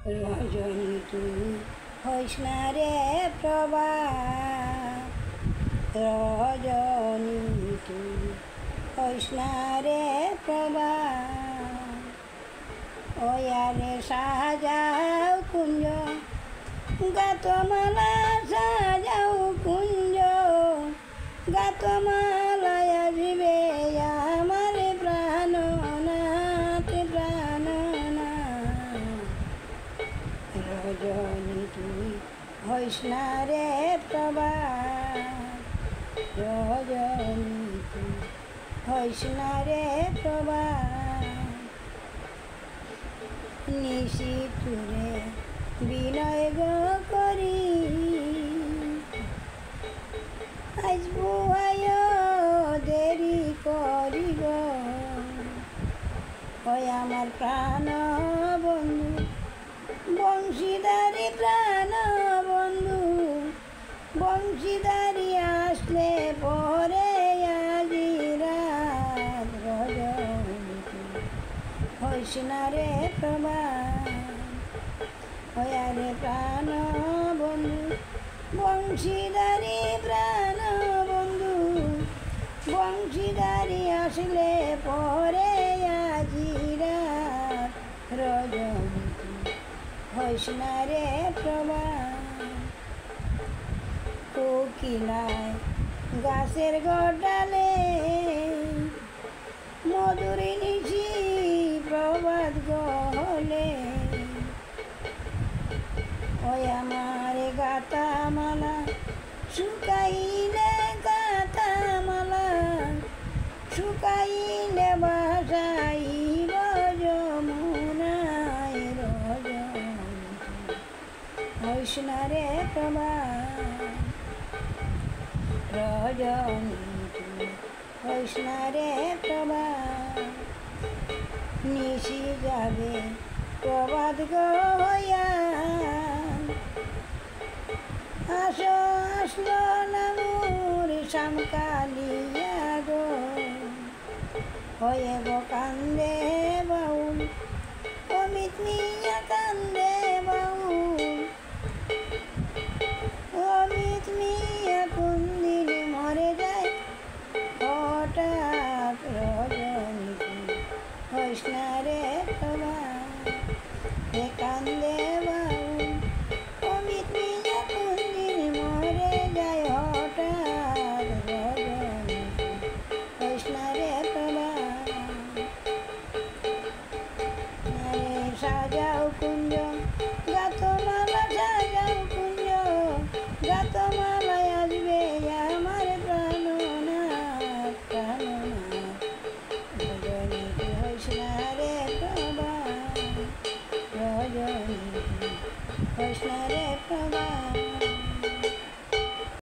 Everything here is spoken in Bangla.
রজনী তুই হইস না রে প্রভাত, রজনী তুই হইস না রে প্রভাত। ওয়ারে সাজাও কুঞ্জ, গাতমালা সাজাও কুঞ্জ, গাতমালায় আসবে আমার প্রাণনাথ প্রাণনাথ। রজনী তুই হইস না রে প্রভাত, রজনী তুই হইস না রে প্রভাত। নিশিথুরে বিনয় গো করি, আসবো আয় দেরি করি গো। ওই আমার প্রাণ বন্ধু, বংশীদারি প্রাণ বন্ধু, বংশীদারি আসলে পরে আজি রাত। রজনী তুই হইস না রে প্রভাত, ওয়ারে প্রাণ বন্ধু, বংশীদারি প্রাণ বন্ধু, বংশীদারি আসলে পরে আজি রাত। রজনী তুই হইস না রে প্রভাত। কোকিলায় গাছের গডালে মধুর নিশি প্রভাত গহলে। ওই আমার গাতা মালা শুকাইলে, গাতা মালা শুকাইলে বাসাইব যমুনায়। রজনী হইস না রে প্রভাত, রজনী তুই হইস না রে প্রভাত। নিশি যাবে প্রভাত গো হইয়া, আসো আসলো না মোর শ্যামকালিয়া গো। হয়ে গো কান্দে বাউল, অমিত মিয়া কান্দে বাউল, অমিত মিয়া কোন দিন মরে যায় হঠাৎ। রজনী তুই হইস না রে প্রভাত, হে কান্দে বাউল, অমিত মিয়া কোন দিন মরে যায় হঠাৎ। রজনী তুই হইস না রে প্রভাত। সাজাও কুঞ্জ, গাতমালা সাজাও কুঞ্জ, গাতমালায় আসবে আমার প্রাণনাথ প্রাণনাথ। রজনী তুই হইস না রে প্রভাত, রজনী তুই হইস না রে